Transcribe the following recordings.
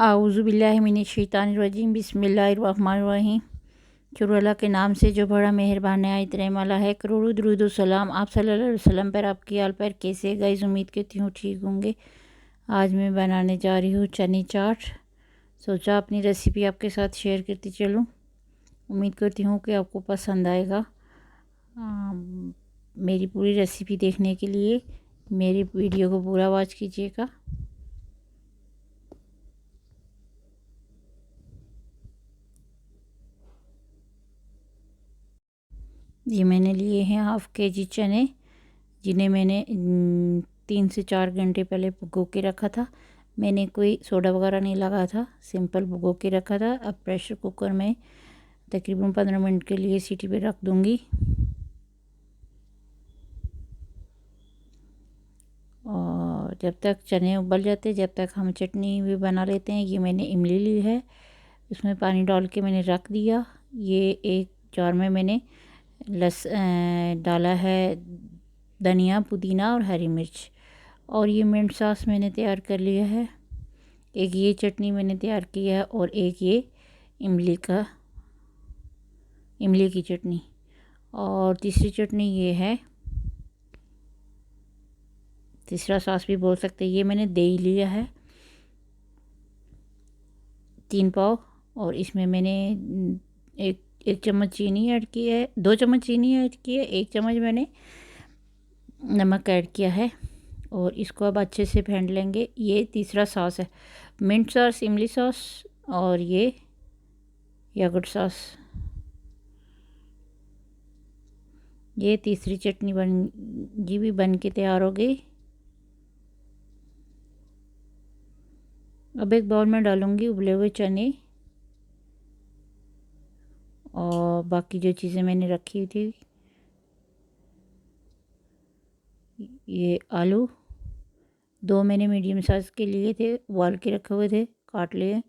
आऊज़ुबिल्लाहिमिनश्शैतानिर्रजीम बिस्मिल्लाहिर्रहमानिर्रहीम। शुरू अल्लाह के नाम से जो बड़ा मेहरबान नहायत रहम वाला है। करोड़ों दुरूद सलाम आप सल्लल्लाहु अलैहि वसल्लम पर, आपकी आल पर। कैसे गाइस, उम्मीद करती हूँ ठीक होंगे। आज मैं बनाने जा रही हूँ चने चाट। सोचा अपनी रेसिपी आपके साथ शेयर करती चलूँ। उम्मीद करती हूँ कि आपको पसंद आएगा। मेरी पूरी रेसिपी देखने के लिए मेरी वीडियो को पूरा वॉच कीजिएगा। ये मैंने लिए हैं हाफ़ केजी चने, जिन्हें मैंने 3 से 4 घंटे पहले भिगो के रखा था। मैंने कोई सोडा वगैरह नहीं लगाया था, सिंपल भिगो के रखा था। अब प्रेशर कुकर में तकरीबन 15 मिनट के लिए सीटी पे रख दूंगी। और जब तक चने उबल जाते, जब तक हम चटनी भी बना लेते हैं। ये मैंने इमली ली है, उसमें पानी डाल के मैंने रख दिया। ये एक जार में मैंने डाला है धनिया, पुदीना और हरी मिर्च। और ये मिंट सॉस मैंने तैयार कर लिया है। एक ये चटनी मैंने तैयार की है और एक ये इमली की चटनी। और तीसरी चटनी ये है, तीसरा सॉस भी बोल सकते हैं। ये मैंने दही लिया है 3 पाव, और इसमें मैंने एक चम्मच चीनी ऐड की है, 2 चम्मच चीनी ऐड की है, 1 चम्मच मैंने नमक ऐड किया है। और इसको अब अच्छे से फेंट लेंगे। ये तीसरा सॉस है, मिंट सॉस, इमली सॉस और ये योगर्ट सॉस। ये तीसरी चटनी बन के तैयार हो गई। अब एक बाउल में डालूंगी उबले हुए चने और बाकी जो चीज़ें मैंने रखी थी। ये आलू 2 मैंने मीडियम साइज़ के लिए थे, उबाल के रखे हुए थे, काट लिए।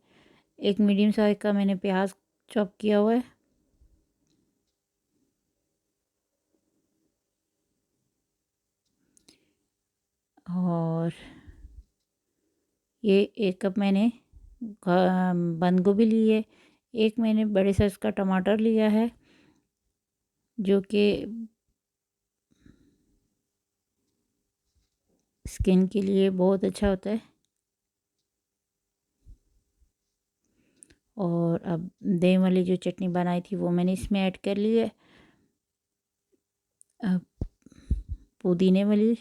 एक मीडियम साइज़ का मैंने प्याज चॉप किया हुआ है। और ये 1 कप मैंने बंद गोभी ली है। एक मैंने बड़े साइज़ का टमाटर लिया है, जो कि स्किन के लिए बहुत अच्छा होता है। और अब दही वाली जो चटनी बनाई थी वो मैंने इसमें ऐड कर ली है। अब पुदीने वाली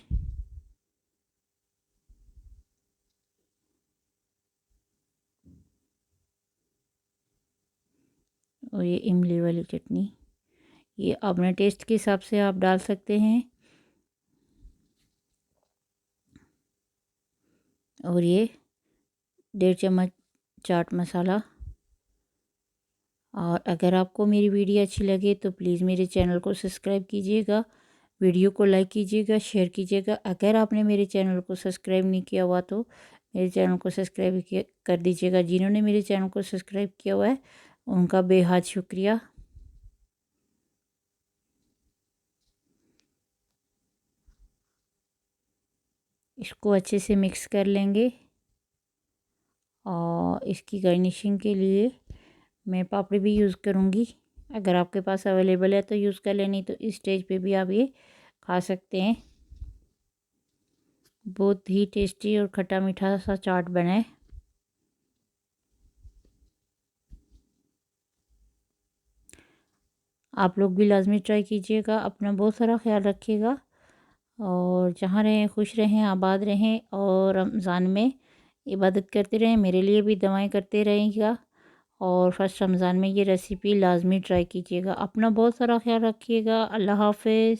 और ये इमली वाली चटनी, ये अपने टेस्ट के हिसाब से आप डाल सकते हैं। और ये 1.5 चम्मच चाट मसाला। और अगर आपको मेरी वीडियो अच्छी लगे तो प्लीज़ मेरे चैनल को सब्सक्राइब कीजिएगा, वीडियो को लाइक कीजिएगा, शेयर कीजिएगा। अगर आपने मेरे चैनल को सब्सक्राइब नहीं किया हुआ तो मेरे चैनल को सब्सक्राइब कर दीजिएगा। जिन्होंने मेरे चैनल को सब्सक्राइब किया हुआ है उनका बेहद शुक्रिया। इसको अच्छे से मिक्स कर लेंगे। और इसकी गार्निशिंग के लिए मैं पापड़ी भी यूज़ करूँगी। अगर आपके पास अवेलेबल है तो यूज़ कर लें, नहीं तो इस स्टेज पे भी आप ये खा सकते हैं। बहुत ही टेस्टी और खट्टा मीठा सा चाट बना है। आप लोग भी लाजमी ट्राई कीजिएगा। अपना बहुत सारा ख्याल रखिएगा और जहाँ रहें खुश रहें, आबाद रहें और रमज़ान में इबादत करते रहें। मेरे लिए भी दुआएं करते रहिएगा। और फर्स्ट रमज़ान में ये रेसिपी लाजमी ट्राई कीजिएगा। अपना बहुत सारा ख्याल रखिएगा। अल्लाह हाफ़िज़।